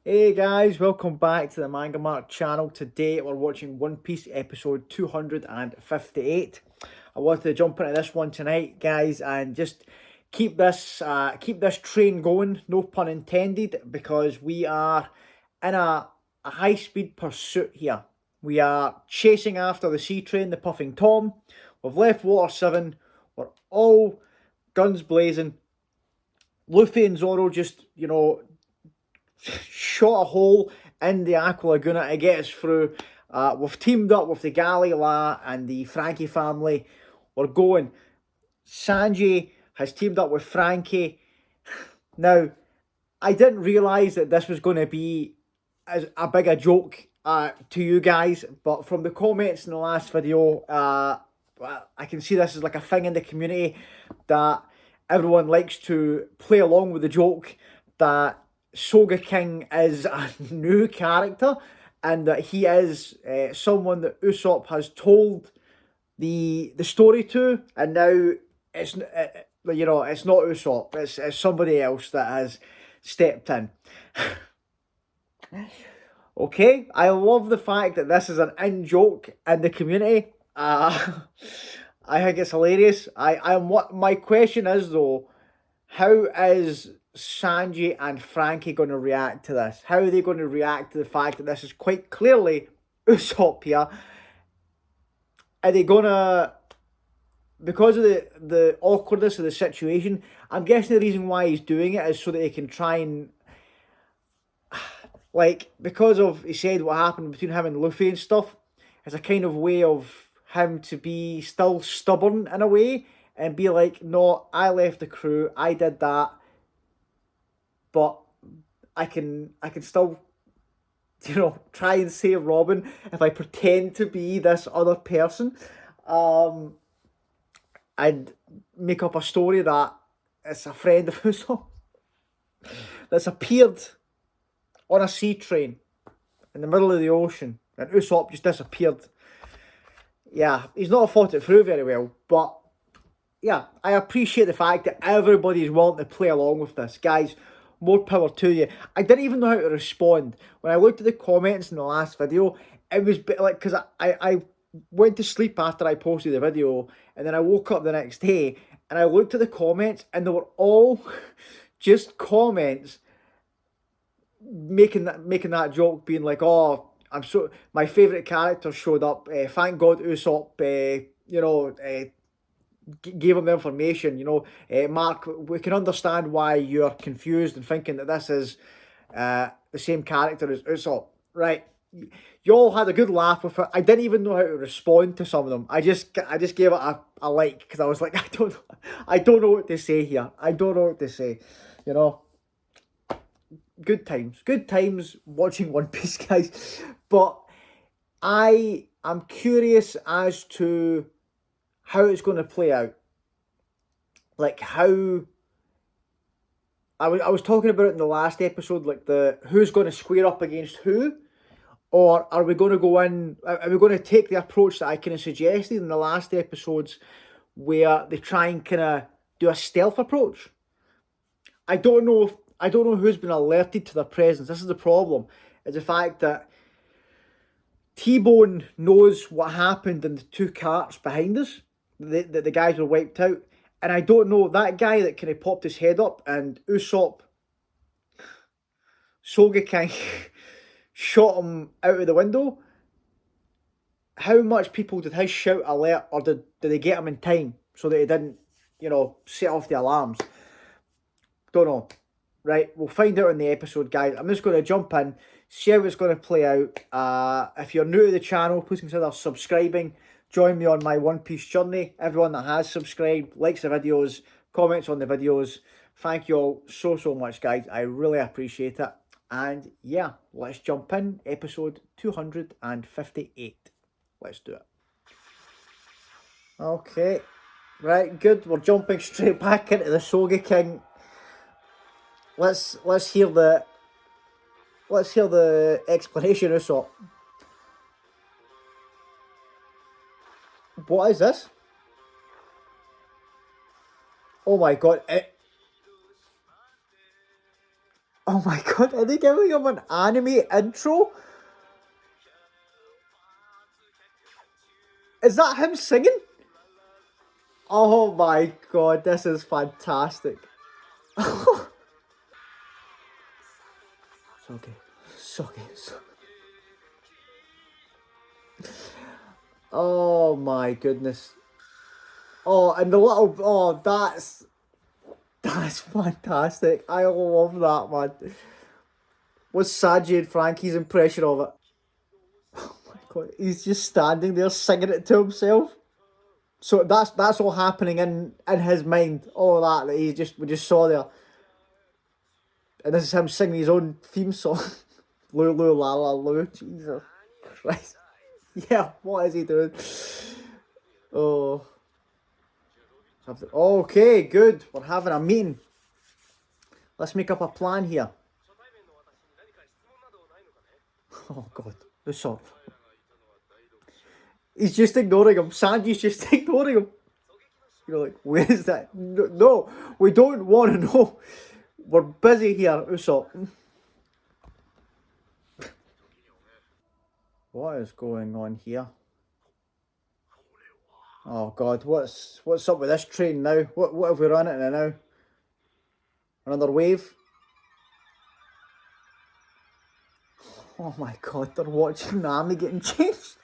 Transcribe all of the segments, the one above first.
Hey guys, welcome back to the Manga Mark channel. Today we're watching One Piece episode 258. I wanted to jump into this one tonight, guys, and just keep this train going, no pun intended, because we are in a high-speed pursuit here. We are chasing after the sea train, the Puffing Tom. We've left Water 7. We're all guns blazing. Luffy and Zoro just, shot a hole in the Aqua Laguna to get us through. We've teamed up with the La and the Frankie family. We're going. Sanji has teamed up with Frankie. Now, I didn't realise that this was going to be as a big a joke to you guys, but from the comments in the last video, I can see this is like a thing in the community that everyone likes to play along with the joke that Soga King is a new character and that he is someone that Usopp has told the story to, and now it's not Usopp, it's somebody else that has stepped in. Okay, I love the fact that this is an in joke in the community. I think it's hilarious. I'm what my question is though, how is Sanji and Frankie going to react to this? How are they going to react to the fact that this is quite clearly Usopp here? Are they gonna, because of the awkwardness of the situation? I'm guessing the reason why he's doing it is so that he can try and, like, because of he said what happened between him and Luffy and stuff. It's a kind of way of him to be still stubborn in a way and be like, no, I left the crew, I did that, but I can still, try and save Robin if I pretend to be this other person, and make up a story that it's a friend of Usopp that's appeared on a sea train in the middle of the ocean, and Usopp just disappeared. Yeah, he's not thought it through very well, but yeah, I appreciate the fact that everybody's willing to play along with this. Guys, more power to you. I didn't even know how to respond. When I looked at the comments in the last video, it was like, because I went to sleep after I posted the video, and then I woke up the next day, and I looked at the comments, and they were all just comments making that joke, being like, "Oh, my favorite character showed up. Thank God Usopp, gave him the information. Mark, we can understand why you're confused and thinking that this is the same character as Usopp, right?" You all had a good laugh with it. I didn't even know how to respond to some of them. I just gave it a like, because I was like, I don't know what to say here. I don't know what to say. You know, good times watching One Piece, guys. But I am curious as to how it's going to play out. Like how I was talking about it in the last episode, like the who's going to square up against who, or are we going to go in? Are we going to take the approach that I kind of suggested in the last episodes, where they try and kind of do a stealth approach? I don't know who's been alerted to their presence. This is the problem. Is the fact that T-Bone knows what happened in the two carts behind us. The guys were wiped out. And I don't know, that guy that kind of popped his head up and Usopp, Sogeking, shot him out of the window. How much people did his shout alert, or did they get him in time so that he didn't, set off the alarms? Don't know. Right, we'll find out in the episode, guys. I'm just going to jump in, see how it's going to play out. If you're new to the channel, please consider subscribing. Join me on my One Piece journey. Everyone that has subscribed, likes the videos, comments on the videos. Thank you all so much, guys. I really appreciate it. And yeah, let's jump in. Episode 258. Let's do it. Okay. Right, good. We're jumping straight back into the Sogeking. Let's hear the explanation, Usopp. What is this? Oh my god! Oh my god, are they giving him an anime intro? Is that him singing? Oh my god, this is fantastic. Soggy. Soggy. Oh my goodness. Oh, and the little... Oh, that's fantastic. I love that, man. What's Sanji and Frankie's impression of it? Oh my god, he's just standing there singing it to himself. So that's all happening in his mind. All that we just saw there. And this is him singing his own theme song. Lulu la la Lou. Jesus Christ. Yeah, what is he doing? Oh. Okay, good. We're having a meeting. Let's make up a plan here. Oh god. Usopp. He's just ignoring him. Sanji's just ignoring him. You're like, where is that? No, we don't want to know. We're busy here, Usopp. What is going on here? Oh god, what's up with this train now? What have we run into now? Another wave? Oh my god, they're watching Nami getting changed.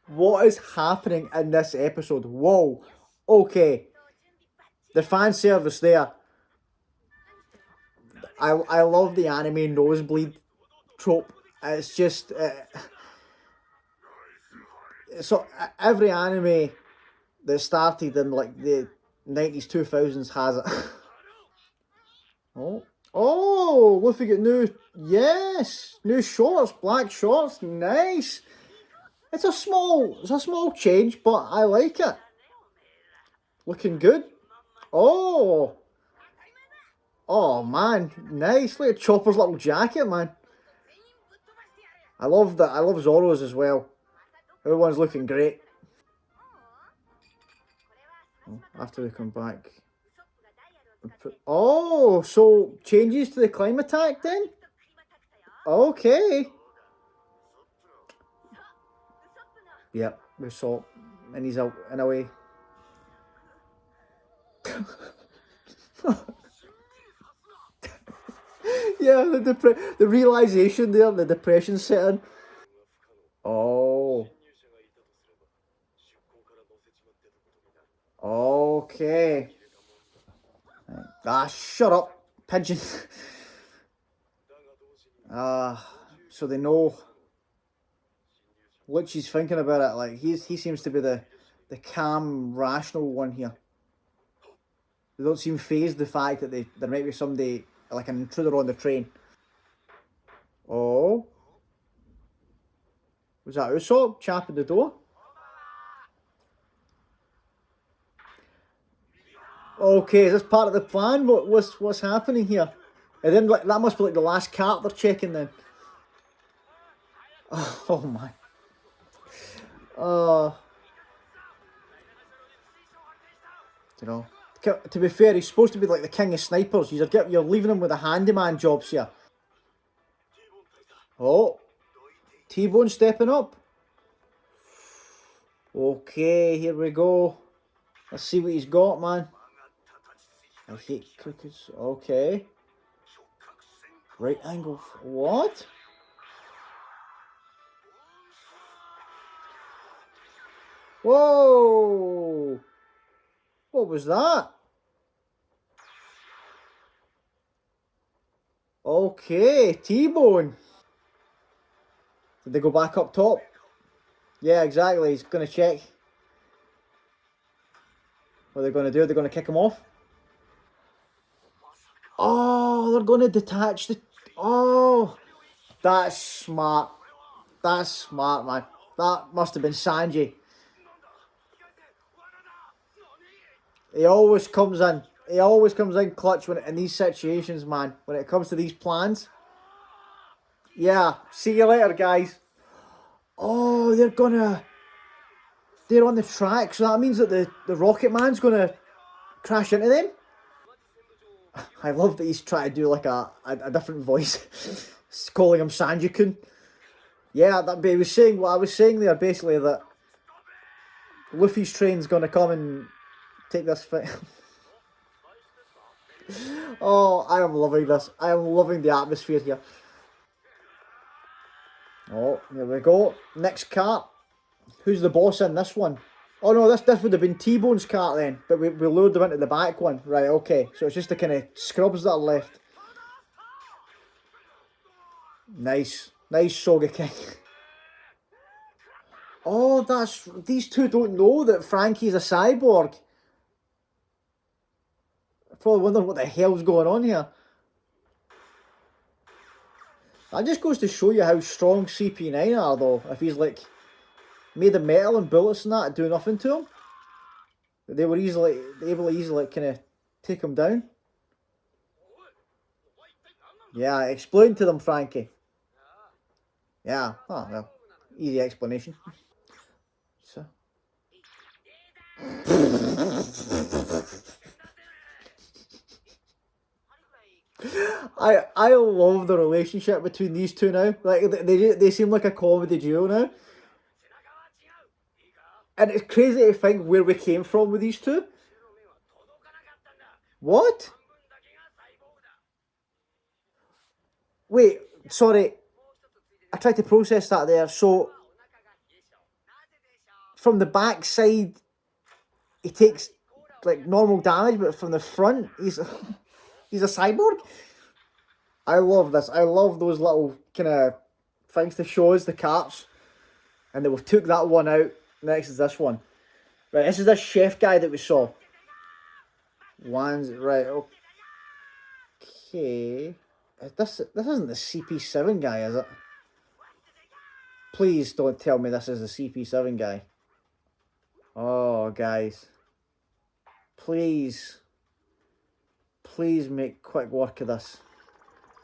What is happening in this episode? Whoa. Okay. The fan service there. I love the anime nosebleed trope. It's just... so every anime that started in like the 90s, 2000s has it. Oh, Luffy got new shorts, black shorts, nice. It's a small change, but I like it. Looking good. Oh man, nice. Look at Chopper's little jacket, man. I love that. I love Zoro's as well. Everyone's looking great. After they come back. Oh, so changes to the climb attack then? Okay. Yep, we saw, and he's out in a way. Yeah, the realization there, the depression setting. Oh. Okay. Ah, shut up, pigeon. So they know what she's thinking about it. Like he seems to be the calm, rational one here. They don't seem phased the fact that there might be somebody like an intruder on the train. Oh, was that Usopp chapping the door? Okay, is this part of the plan? What's happening here? And then like that must be like the last cart they're checking then. Oh my. You know, to be fair, he's supposed to be like the king of snipers. You're leaving him with the handyman jobs here. Oh, T-Bone stepping up. Okay, here we go. Let's see what he's got, man. I hate cookies. Okay. Right angle. What? Whoa! What was that? Okay, T-Bone. Did they go back up top? Yeah, exactly. He's going to check. What are they going to do? They're going to kick him off? Oh, they're going to detach the... Oh, that's smart. That's smart, man. That must have been Sanji. He always comes in. He always comes in clutch in these situations, man. When it comes to these plans. Yeah, see you later, guys. Oh, they're on the track, so that means that the Rocket Man's gonna crash into them. I love that he's trying to do like a different voice, calling him Sanji-kun. Yeah, but he was saying what I was saying there, basically, that Luffy's train's gonna come and take this fight. Oh, I am loving this. I am loving the atmosphere here. Oh, here we go. Next cart. Who's the boss in this one? Oh no, this would have been T-Bone's cart then, but we lured them into the back one. Right, okay. So it's just the kind of scrubs that are left. Nice. Nice, Sogeking. Oh, these two don't know that Frankie's a cyborg. I probably wonder what the hell's going on here. That just goes to show you how strong CP9 are though. If he's like made of metal and bullets and that do nothing to him. They were able to easily kind of take him down. Yeah, explain to them, Frankie. Yeah, oh well, easy explanation. So. I love the relationship between these two now. Like they seem like a comedy duo now. And it's crazy to think where we came from with these two. What? Wait, sorry. I tried to process that there. So, from the back side, he takes like normal damage, but from the front, he's a cyborg. I love this. I love those little kind of things to show us the carts. And then we've took that one out. Next is this one. Right, this is this chef guy that we saw. Right, okay. This isn't the CP7 guy, is it? Please don't tell me this is the CP7 guy. Oh, guys. Please. Please make quick work of this.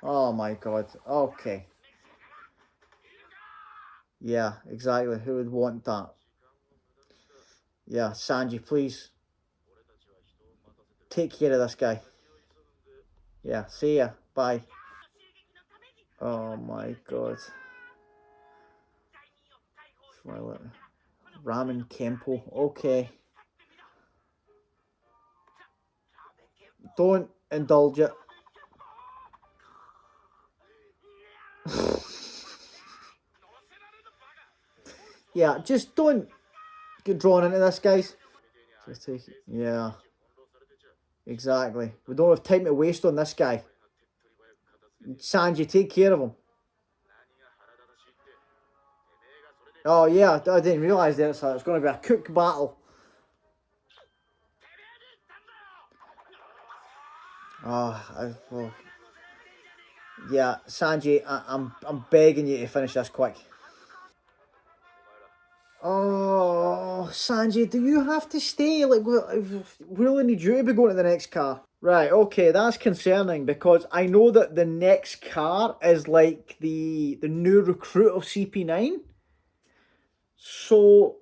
Oh my god. Okay. Yeah, exactly. Who would want that? Yeah, Sanji, please. Take care of this guy. Yeah, see ya. Bye. Oh my god. Ramen Kempo. Okay. Don't indulge it. Yeah, just don't get drawn into this, guys. Just take it. Yeah. Exactly. We don't have time to waste on this guy. Sanji, take care of him. Oh yeah, I didn't realise that it's going to be a cook battle. Well, yeah, Sanji, I'm begging you to finish this quick. Oh, Sanji, do you have to stay? Like, we really need you to be going to the next car. Right, okay, that's concerning because I know that the next car is like the new recruit of CP9. So,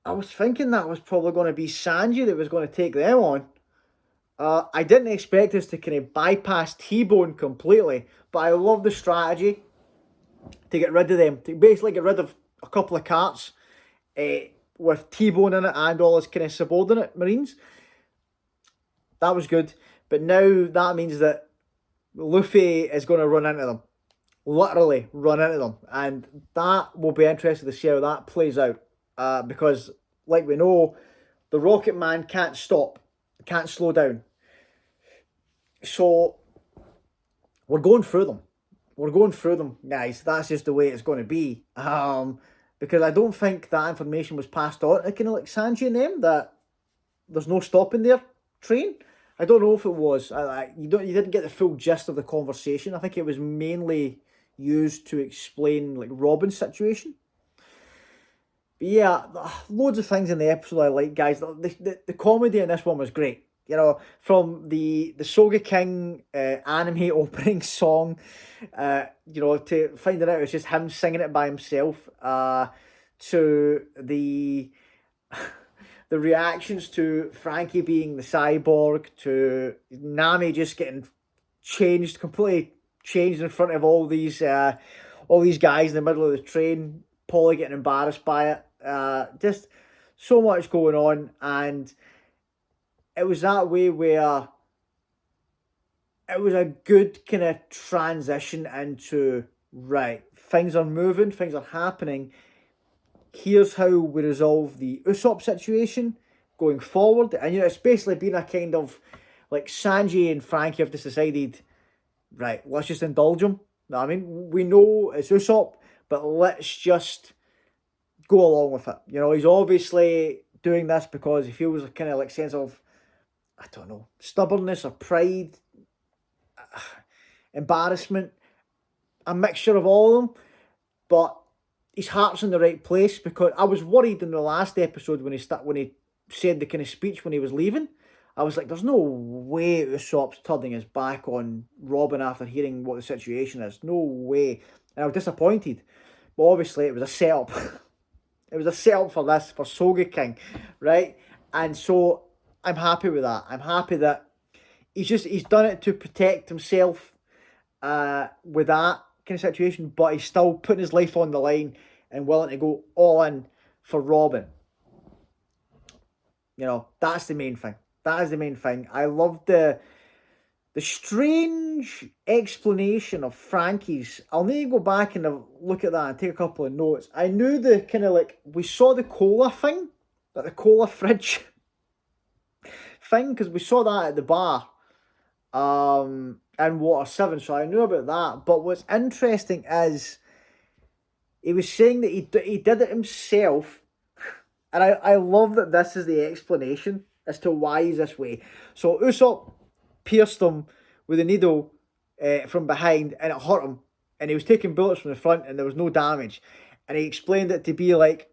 I was thinking that was probably going to be Sanji that was going to take them on. I didn't expect us to kind of bypass T-Bone completely, but I love the strategy to get rid of them, to basically get rid of a couple of carts with T-Bone in it and all his kind of subordinate Marines. That was good, but now that means that Luffy is going to run into them. Literally run into them, and that will be interesting to see how that plays out, because like we know, the Rocket Man can't stop, can't slow down. So we're going through them. We're going through them, guys. That's just the way it's going to be. Because I don't think that information was passed on to kind of like Sanji and them, that there's no stopping their train. I don't know if it was. You didn't get the full gist of the conversation. I think it was mainly used to explain like Robin's situation. But yeah, loads of things in the episode I like, guys. The comedy in this one was great. You know, from the Sogeking anime opening song, you know, to finding out it's just him singing it by himself, to the the reactions to Frankie being the cyborg, to Nami just getting changed, completely changed in front of all these guys in the middle of the train, Polly getting embarrassed by it. Just so much going on, and it was that way where it was a good kind of transition into, right, things are moving, things are happening. Here's how we resolve the Usopp situation going forward. And, it's basically been a kind of, like, Sanji and Frankie have just decided, right, let's just indulge him. I mean, we know it's Usopp, but let's just go along with it. He's obviously doing this because he feels a kind of like sense of, I don't know, stubbornness or pride, embarrassment, a mixture of all of them. But his heart's in the right place, because I was worried in the last episode when he said the kind of speech when he was leaving. I was like, there's no way Usopp's turning his back on Robin after hearing what the situation is. No way. And I was disappointed. But obviously it was a setup. It was a setup for this, for Sogeking, right? And so I'm happy with that. I'm happy that he's done it to protect himself with that kind of situation, but he's still putting his life on the line and willing to go all in for Robin. That's the main thing. That is the main thing. I love the strange explanation of Frankie's. I'll need to go back and look at that and take a couple of notes. I knew the kind of like, we saw the cola thing, like the cola fridge thing, because we saw that at the bar and Water 7, so I knew about that. But what's interesting is he was saying that he did it himself, and I love that this is the explanation as to why he's this way. So Usopp pierced him with a needle from behind, and it hurt him, and he was taking bullets from the front and there was no damage, and he explained it to be like,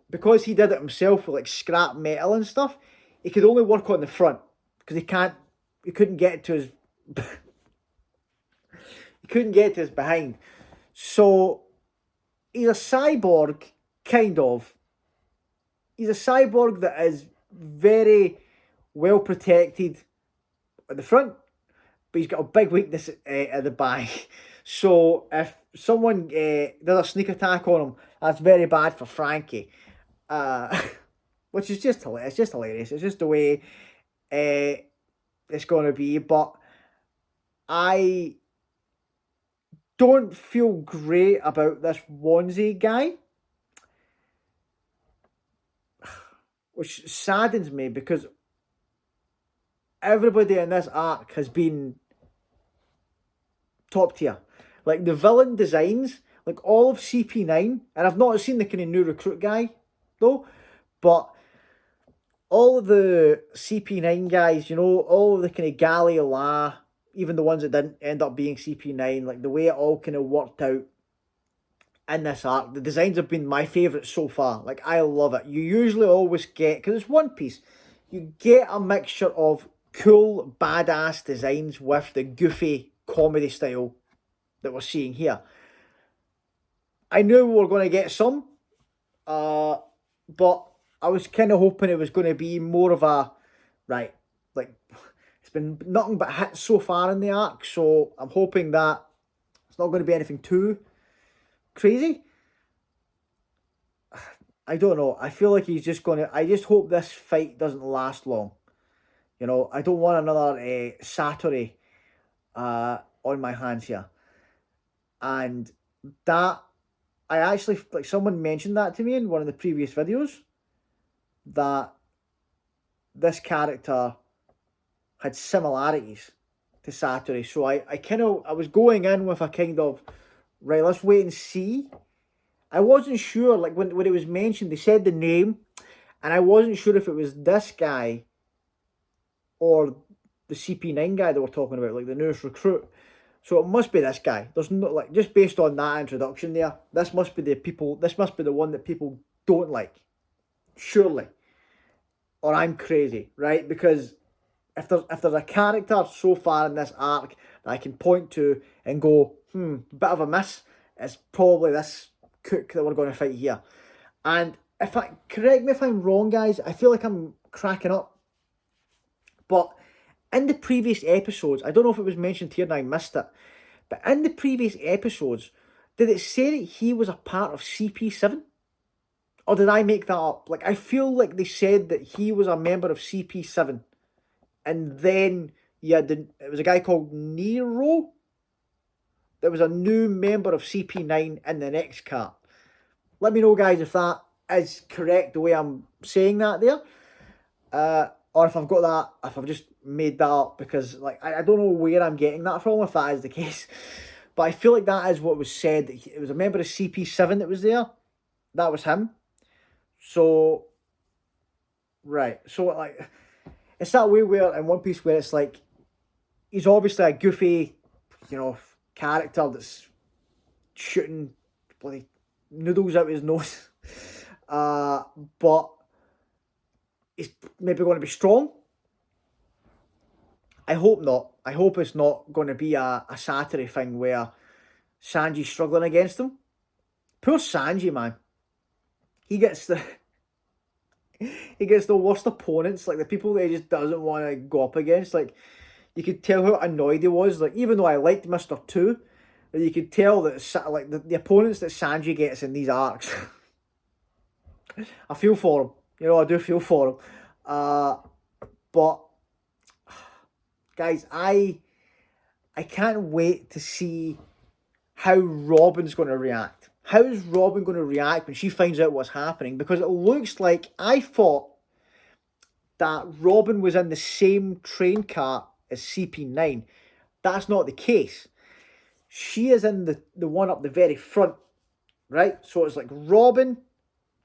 because he did it himself with like scrap metal and stuff, he could only work on the front because he couldn't get to his he couldn't get to his behind. So he's a cyborg, kind of. He's a cyborg that is very well protected at the front, but he's got a big weakness at the back. So if someone does a sneak attack on him, that's very bad for Frankie. Which is just hilarious. It's just hilarious. It's just the way it's going to be. But I don't feel great about this Wanzi guy, which saddens me, because everybody in this arc has been top tier. Like the villain designs, like all of CP9, and I've not seen the kind of new recruit guy though, but all of the CP9 guys, all of the kind of Gali La, even the ones that didn't end up being CP9, like the way it all kind of worked out in this arc, the designs have been my favourite so far. Like, I love it. You usually always get, because it's One Piece, you get a mixture of cool, badass designs with the goofy comedy style that we're seeing here. I knew we were going to get some, but I was kind of hoping it was going to be more of a, right, like, it's been nothing but hits so far in the arc, so I'm hoping that it's not going to be anything too crazy. I don't know. I feel like he's just going to... I just hope this fight doesn't last long. I don't want another Satori on my hands here. And that... I actually... Like, someone mentioned that to me in one of the previous videos, that this character had similarities to Satori. So I was going in with a kind of, right, let's wait and see. I wasn't sure, like when it was mentioned, they said the name, and I wasn't sure if it was this guy or the CP9 guy that we're talking about, like the newest recruit. So it must be this guy. There's no, like, just based on that introduction there, this must be the one that people don't like. Surely. Or I'm crazy, right? Because if there's a character so far in this arc that I can point to and go, bit of a miss, it's probably this Cook that we're going to fight here. And correct me if I'm wrong, guys. I feel like I'm cracking up, but in the previous episodes, I don't know if it was mentioned here and I missed it, but in the previous episodes, did it say that he was a part of CP7? Or did I make that up? Like, I feel like they said that he was a member of CP7. And then, yeah, it was a guy called Nero. There was a new member of CP9 in the next cart. Let me know, guys, if that is correct, the way I'm saying that there. Or if I've got that, if I've just made that up, because like I don't know where I'm getting that from, if that is the case. But I feel like that is what was said. That it was a member of CP7 that was there. That was him. So, right. So, like, it's that way where, in One Piece, where it's like, he's obviously a goofy, character that's shooting bloody noodles out his nose. But he's maybe going to be strong. I hope not. I hope it's not going to be a Saturday thing where Sanji's struggling against him. Poor Sanji, man. He gets the worst opponents, like the people that he just doesn't want to go up against. Like, you could tell how annoyed he was. Like, even though I liked Mr. 2, you could tell that like the opponents that Sanji gets in these arcs. I feel for him. I do feel for him. But guys, I can't wait to see how Robin's going to react. How is Robin going to react when she finds out what's happening? Because it looks like, I thought that Robin was in the same train cart as CP9. That's not the case. She is in the one up the very front, right? So it's like Robin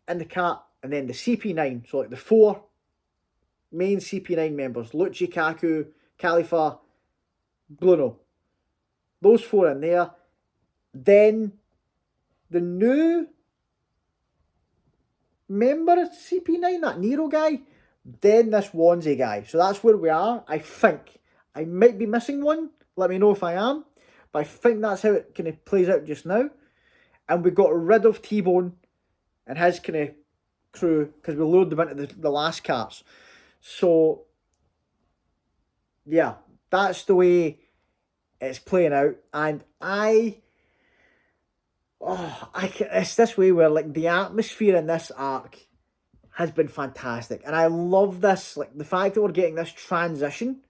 in the cart, and then the CP9. So like the 4 main CP9 members: Lucci, Kaku, Khalifa, Bruno. Those 4 in there. Then the new member of CP9, that Nero guy. Then this Wanzi guy. So that's where we are, I think. I might be missing one. Let me know if I am. But I think that's how it kind of plays out just now. And we got rid of T-Bone and his kind of crew, because we lured them into the last carts. So, yeah, that's the way it's playing out. And it's this way where, like, the atmosphere in this arc has been fantastic. And I love this, like, the fact that we're getting this transition.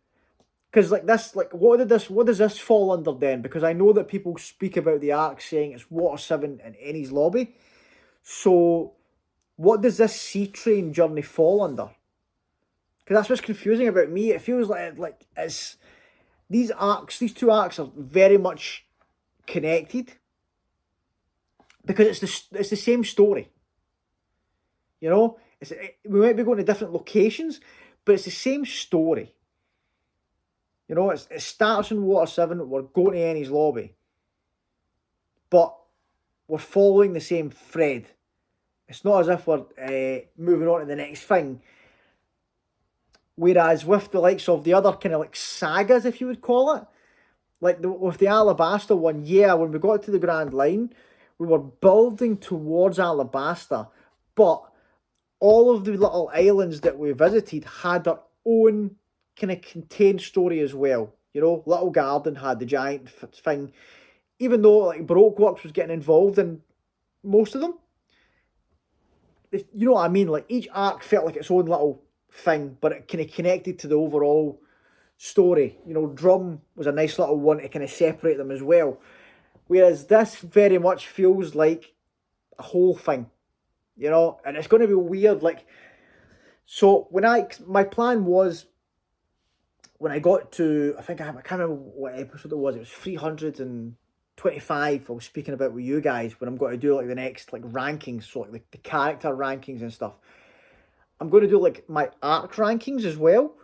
Because, like, this, like, what does this fall under then? Because I know that people speak about the arc saying it's Water 7 and Enies Lobby. So, what does this Sea Train journey fall under? Because that's what's confusing about me. It feels like it's these 2 arcs are very much connected. Because it's the same story. We might be going to different locations, but it's the same story. It starts in Water 7, we're going to Enies Lobby. But we're following the same thread. It's not as if we're moving on to the next thing. Whereas with the likes of the other kind of like sagas, if you would call it, like with the Alabasta one, when we got to the Grand Line, we were building towards Alabasta, but all of the little islands that we visited had their own kind of contained story as well. Little Garden had the giant thing. Even though like Baroque Works was getting involved in most of them. You know what I mean? Like each arc felt like its own little thing, but it kind of connected to the overall story. Drum was a nice little one to kind of separate them as well. Whereas this very much feels like a whole thing. And it's going to be weird. Like, so my plan was, when I got to, I can't remember what episode it was 325, I was speaking about with you guys, when I'm going to do like the next like rankings, so like the character rankings and stuff. I'm going to do like my arc rankings as well.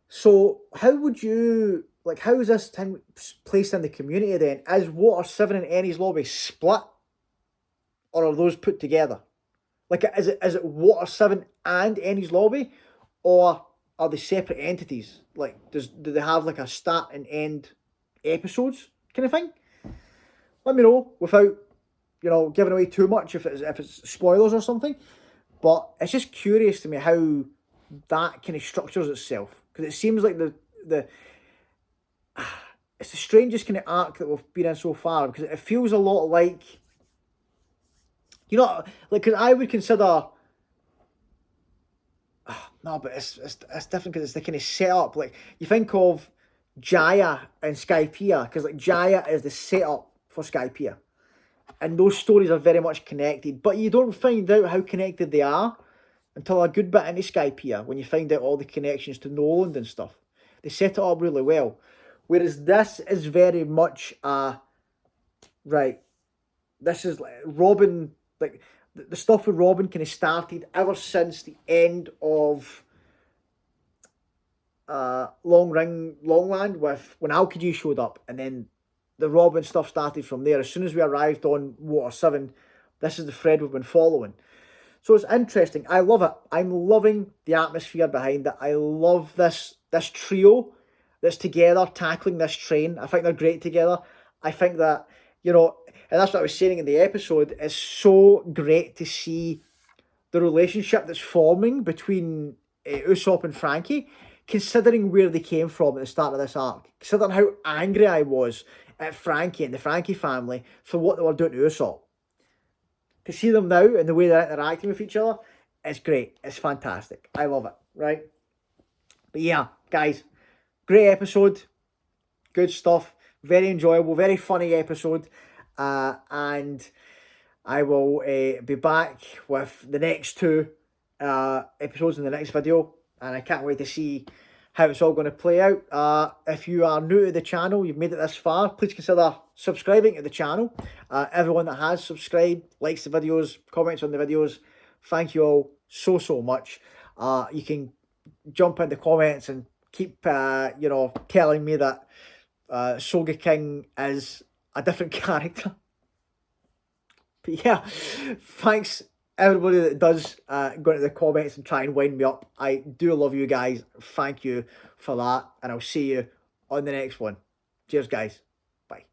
So how is this thing placed in the community then? Is Water 7 and Enies Lobby split? Or are those put together? Like, is it Water 7 and Enies Lobby? Or are they separate entities? Like, do they have like a start and end episodes kind of thing? Let me know without, giving away too much if it's spoilers or something. But it's just curious to me how that kind of structures itself, because it seems like the it's the strangest kind of arc that we've been in so far, because it feels a lot like, like, because I would consider, no, but it's different because it's the kind of setup. Like, you think of Jaya and Skypiea, because like Jaya is the setup for Skypiea, and those stories are very much connected, but you don't find out how connected they are until a good bit into Skypiea, when you find out all the connections to Noland and stuff. They set it up really well. Whereas this is very much right, this is like Robin, like the stuff with Robin kind of started ever since the end of Longland, with when Alkiji showed up, and then the Robin stuff started from there. As soon as we arrived on Water 7, this is the thread we've been following. So it's interesting. I love it. I'm loving the atmosphere behind it. I love this trio that's together tackling this train. I think they're great together. I think that, and that's what I was saying in the episode, it's so great to see the relationship that's forming between Usopp and Frankie, considering where they came from at the start of this arc. Considering how angry I was at Frankie and the Frankie family for what they were doing to Usopp. To see them now and the way they're interacting with each other, it's great. It's fantastic. I love it, right? But yeah, guys, great episode. Good stuff. Very enjoyable, very funny episode. And I will be back with the next two episodes in the next video. And I can't wait to see how it's all going to play out. If you are new to the channel, you've made it this far, please consider subscribing to the channel. Everyone that has subscribed, likes the videos, comments on the videos, thank you all so much. You can jump in the comments and keep telling me that Sogeking is a different character. But yeah, thanks everybody that does go into the comments and try and wind me up. I do love you guys. Thank you for that, and I'll see you on the next one. Cheers, guys.